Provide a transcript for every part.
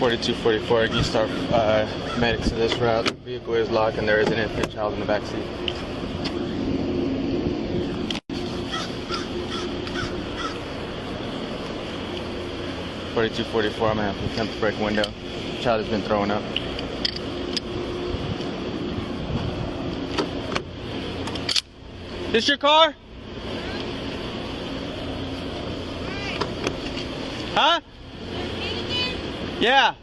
4244, you start medics to this route. The vehicle is locked and there is an infant child in the back seat. I'm gonna have to attempt to break a window. The child has been throwing up. This your car? Huh? Yeah.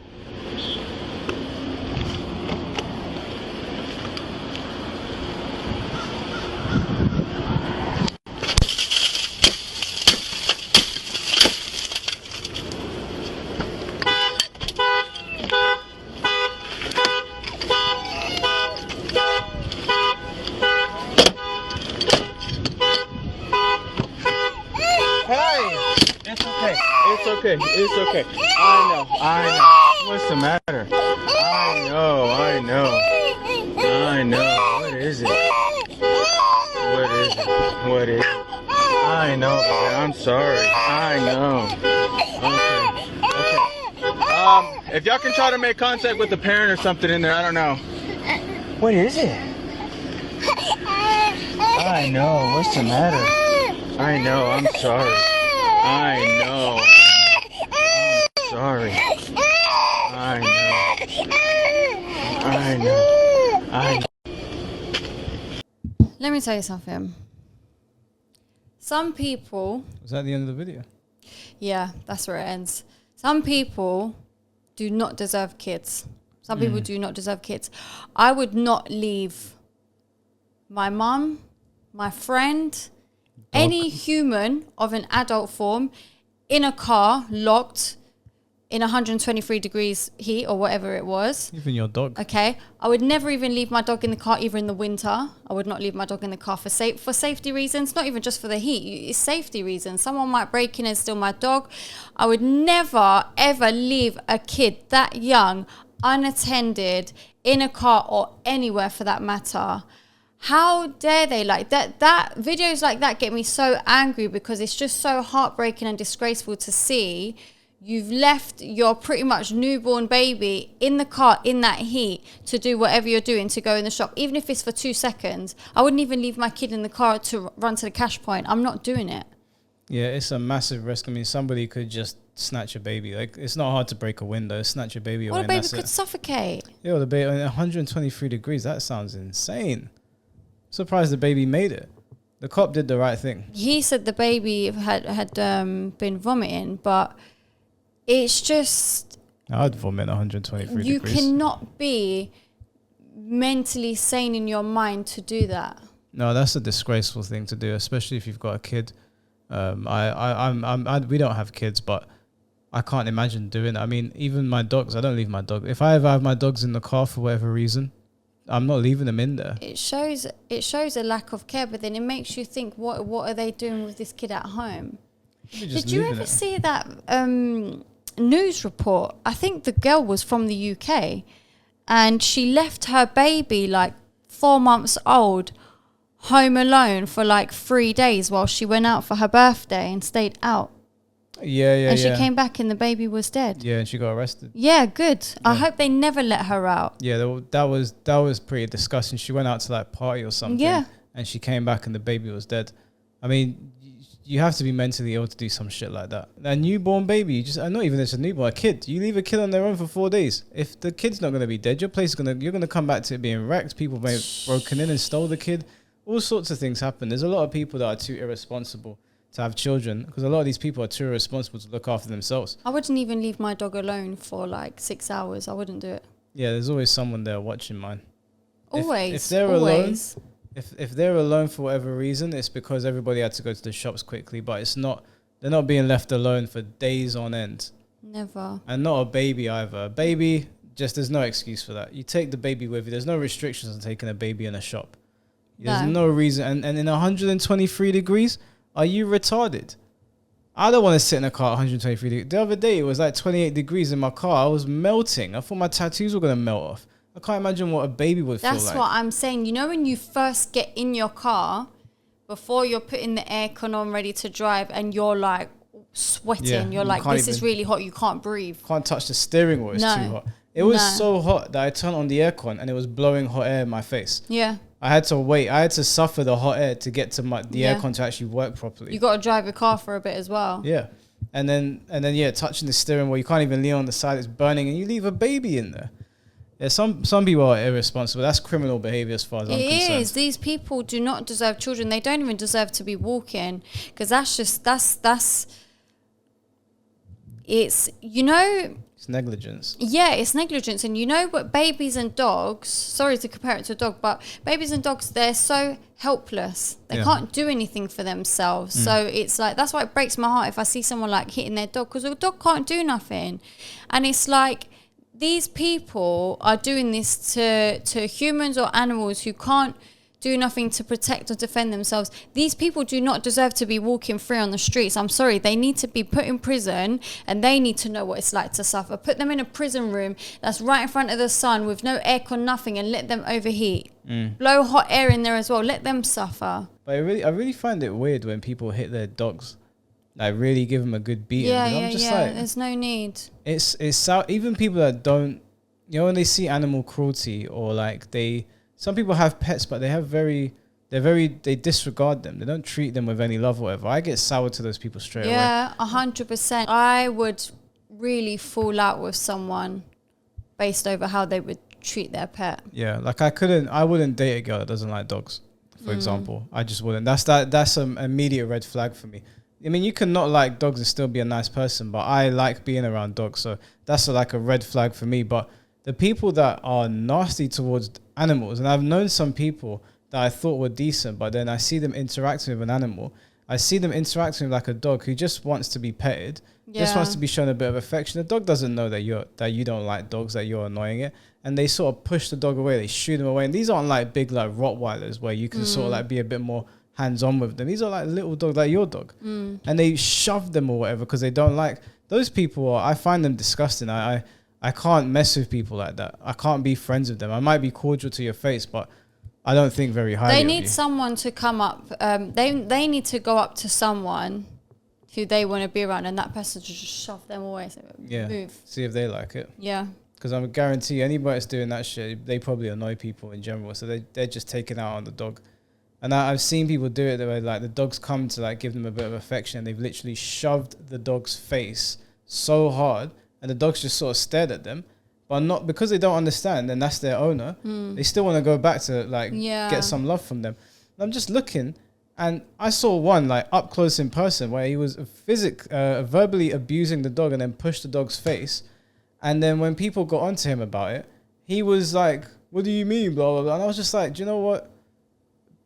It's okay. I know. What's the matter? I know. What is it? I know, but I'm sorry. I know. Okay. If y'all can try to make contact with the parent or something in there, I don't know. What is it? I know. What's the matter? I know. I'm sorry. I know. Sorry. I know. Let me tell you something. Some people... Was that the end of the video? Yeah, that's where it ends. Some people do not deserve kids. Some people do not deserve kids. I would not leave my mum, my friend, any human of an adult form in a car locked in 123 degrees heat or whatever it was. Even your dog. Okay. I would never even leave my dog in the car, even in the winter. I would not leave my dog in the car for safety reasons, not even just for the heat. It's safety reasons. Someone might break in and steal my dog. I would never, ever leave a kid that young, unattended, in a car or anywhere for that matter. How dare they? Like that videos like that get me so angry because it's just so heartbreaking and disgraceful to see. You've left your pretty much newborn baby in the car in that heat to do whatever you're doing, to go in the shop, even if it's for 2 seconds. I wouldn't even leave my kid in the car to run to the cash point. I'm not doing it. Yeah, it's a massive risk. I mean, somebody could just snatch a baby. Like, it's not hard to break a window, snatch a baby away. Well, a baby could suffocate. Yeah, the baby, 123 degrees, that sounds insane. Surprised the baby made it. The cop did the right thing. He said the baby had been vomiting, but it's just... I'd vomit 123 you degrees. You cannot be mentally sane in your mind to do that. No, that's a disgraceful thing to do, especially if you've got a kid. We don't have kids, but I can't imagine doing it. I mean, even my dogs, I don't leave my dog. If I ever have my dogs in the car for whatever reason, I'm not leaving them in there. It shows a lack of care, but then it makes you think, what are they doing with this kid at home? Did you ever see that news report? I think the girl was from the UK and she left her baby, like 4 months old, home alone for like 3 days while she went out for her birthday and stayed out. Yeah. And she came back and the baby was dead. Yeah, and she got arrested. Yeah, good. Yeah. I hope they never let her out. Yeah, that was pretty disgusting. She went out to like party or something. Yeah. And she came back and the baby was dead. I mean, you have to be mentally ill to do some shit like that. A newborn baby, not even just a newborn, a kid. You leave a kid on their own for 4 days. If the kid's not going to be dead, you're going to come back to it being wrecked. People may have broken in and stole the kid. All sorts of things happen. There's a lot of people that are too irresponsible to have children because a lot of these people are too irresponsible to look after themselves. I wouldn't even leave my dog alone for like 6 hours. I wouldn't do it. Yeah, there's always someone there watching mine. Always. If they're alone, if they're alone for whatever reason, it's because everybody had to go to the shops quickly, but they're not being left alone for days on end. Never. And not a baby either. A baby, there's no excuse for that. You take the baby with you. There's no restrictions on taking a baby in a shop. There's no reason. And in 123 degrees, are you retarded? I don't want to sit in a car at 123 degrees. The other day, it was like 28 degrees in my car. I was melting. I thought my tattoos were going to melt off. I can't imagine what a baby would feel like. That's what I'm saying. You know when you first get in your car, before you're putting the aircon on ready to drive and you're like sweating. Yeah, You're you like, can't this is even- really hot. You can't breathe. Can't touch the steering wheel. It's No. too hot. It was No. so hot that I turned on the aircon and it was blowing hot air in my face. Yeah. I had to wait. I had to suffer the hot air to get to the Yeah. aircon to actually work properly. You got to drive your car for a bit as well. Yeah. And then yeah, touching the steering wheel, you can't even lean on the side, it's burning, and you leave a baby in there. Yeah, some people are irresponsible. That's criminal behavior as far as I'm concerned. It is. These people do not deserve children. They don't even deserve to be walking, because it's, you know, It's negligence. yeah, it's negligence. And you know what, babies and dogs, sorry to compare it to a dog, but babies and dogs, they're so helpless. They Yeah. can't do anything for themselves. So it's like, that's why it breaks my heart if I see someone like hitting their dog, because a dog can't do nothing. And it's like, these people are doing this to humans or animals who can't do nothing to protect or defend themselves. These people do not deserve to be walking free on the streets. I'm sorry. They need to be put in prison, and they need to know what it's like to suffer. Put them in a prison room that's right in front of the sun with no aircon, nothing, and let them overheat. Blow hot air in there as well. Let them suffer. But I really find it weird when people hit their dogs. Like, really give them a good beating. Yeah, And yeah, I'm just yeah. like, There's no need. it's even people that don't, you know, when they see animal cruelty, or like some people have pets, but they disregard them. They don't treat them with any love or whatever. I get sour to those people straight away. Yeah, 100%. I would really fall out with someone based over how they would treat their pet. Yeah, like I wouldn't date a girl that doesn't like dogs, for example. I just wouldn't. That's an immediate red flag for me. I mean, you can not like dogs and still be a nice person, but I like being around dogs, so that's like a red flag for me. But the people that are nasty towards animals, and I've known some people that I thought were decent, but then I see them interacting with an animal. I see them interacting with like a dog who just wants to be petted, just wants to be shown a bit of affection. The dog doesn't know that you don't like dogs, that you're annoying it, and they sort of push the dog away. They shoot them away, and these aren't like big like Rottweilers where you can sort of like be a bit more hands-on with them. These are like little dogs, like your dog, and they shove them or whatever because they don't like those people. I find them disgusting. I can't mess with people like that. I can't be friends with them. I might be cordial to your face, but I don't think very highly They of need you. someone to come up. They need to go up to someone who they want to be around, and that person to just shove them away. So Yeah, move. see if they like it. Yeah. Because I guarantee anybody that's doing that shit, they probably annoy people in general. So they're just taking out on the dog. And I've seen people do it the way like the dogs come to like give them a bit of affection, and they've literally shoved the dog's face so hard, and the dogs just sort of stared at them, but not because they don't understand, and that's their owner. They still want to go back to like get some love from them. And I'm just looking, and I saw one like up close in person where he was verbally abusing the dog and then pushed the dog's face. And then when people got onto him about it, he was like, "What do you mean?" Blah blah blah. And I was just like, do you know what?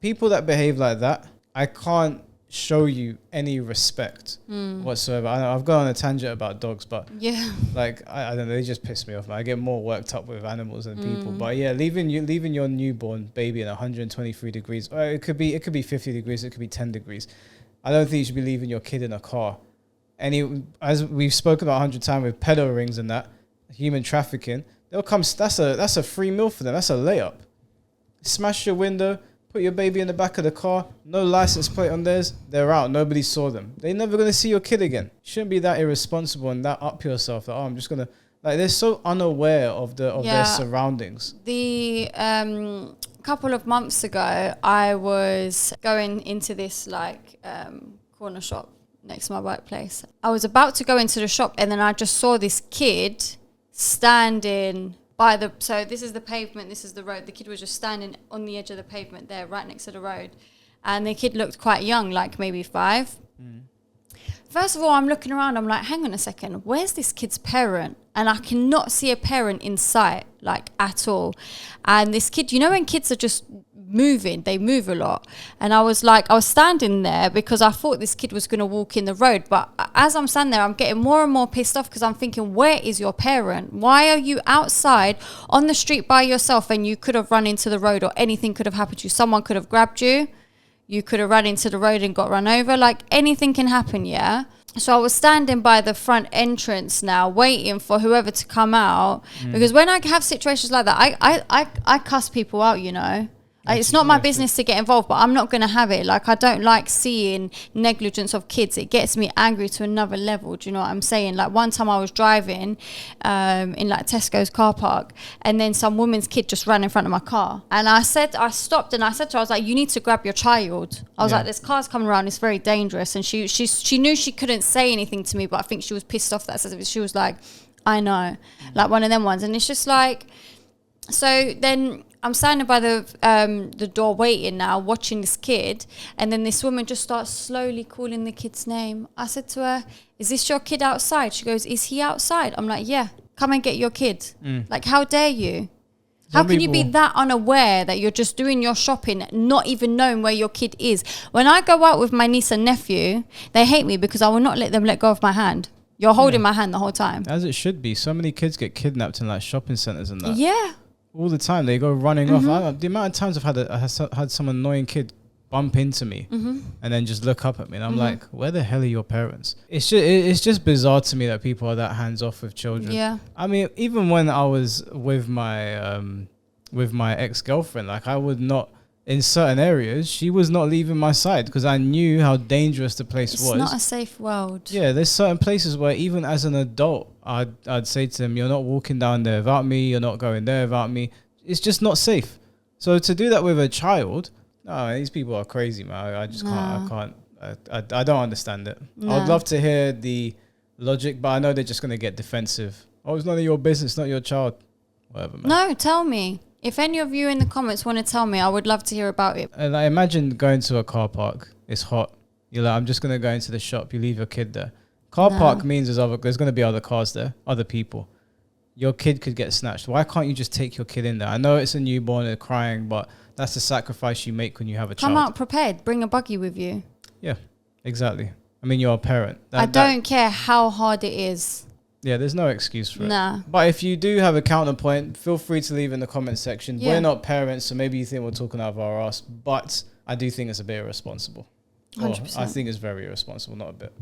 People that behave like that, I can't show you any respect whatsoever. I've gone on a tangent about dogs, but Yeah. like I don't know, they just piss me off, man. I get more worked up with animals than people. But yeah, leaving your newborn baby in 123 degrees, or it could be 50 degrees, it could be 10 degrees. I don't think you should be leaving your kid in a car. As we've spoken about 100 times with pedo rings and that, human trafficking, they'll come. That's a free meal for them. That's a layup. Smash your window. Put your baby in the back of the car, no license plate on theirs, they're out. Nobody saw them. They're never going to see your kid again. You shouldn't be that irresponsible and that up yourself that, I'm just going to, like, they're so unaware of their surroundings. The couple of months ago, I was going into this like corner shop next to my workplace. I was about to go into the shop, and then I just saw this kid standing by so this is the pavement, this is the road. The kid was just standing on the edge of the pavement there, right next to the road. And the kid looked quite young, like maybe 5. First of all, I'm looking around, I'm like, hang on a second, where's this kid's parent? And I cannot see a parent in sight, like at all. And this kid, you know when kids are just moving, they move a lot. And I was standing there because I thought this kid was going to walk in the road. But as I'm standing there, I'm getting more and more pissed off because I'm thinking, where is your parent? Why are you outside on the street by yourself? And you could have run into the road, or anything could have happened to you. Someone could have grabbed you. You could have run into the road and got run over. Like, anything can happen, yeah? So I was standing by the front entrance now, waiting for whoever to come out. Because when I have situations like that, I cuss people out, you know. It's not my business to get involved, but I'm not going to have it. Like, I don't like seeing negligence of kids. It gets me angry to another level. Do you know what I'm saying? Like, one time I was driving in like Tesco's car park, and then some woman's kid just ran in front of my car. And I stopped and I said to her, I was like, you need to grab your child. I was like, this car's coming around. It's very dangerous. And she knew she couldn't say anything to me, but I think she was pissed off that she was like, I know. Like, one of them ones. And it's just like, so then I'm standing by the door waiting now, watching this kid, and then this woman just starts slowly calling the kid's name. I said to her, is this your kid outside? She goes, is he outside? I'm like, yeah, come and get your kid. Like, how dare you? How can you be that unaware that you're just doing your shopping, not even knowing where your kid is? When I go out with my niece and nephew, they hate me because I will not let them let go of my hand. You're holding my hand the whole time. As it should be. So many kids get kidnapped in like shopping centers and that. Yeah. All the time. They go running off. The amount of times I've had some annoying kid bump into me and then just look up at me. And I'm like, where the hell are your parents? It's just bizarre to me that people are that hands off with children. Yeah. I mean, even when I was with my ex-girlfriend, like, I would not, in certain areas, she was not leaving my side because I knew how dangerous the place was. It's not a safe world. Yeah, there's certain places where even as an adult, I'd say to them, you're not walking down there without me, you're not going there without me. It's just not safe. So to do that with a child, no, these people are crazy, man. I just can't. I don't understand it. No. I would love to hear the logic, but I know they're just going to get defensive. Oh, it's none of your business, not your child. Whatever, man. No, tell me. If any of you in the comments want to tell me, I would love to hear about it. And I imagine going to a car park. It's hot. You're like, I'm just going to go into the shop. You leave your kid there. Car park means there's going to be other cars there, other people. Your kid could get snatched. Why can't you just take your kid in there? I know it's a newborn, they're crying, but that's the sacrifice you make when you have a child. Come out prepared. Bring a buggy with you. Yeah, exactly. I mean, you're a parent. I don't care how hard it is. Yeah, there's no excuse for Nah. it. But if you do have a counterpoint, feel free to leave in the comment section. Yeah. We're not parents, so maybe you think we're talking out of our ass, but I do think it's a bit irresponsible. 100%. I think it's very irresponsible, not a bit.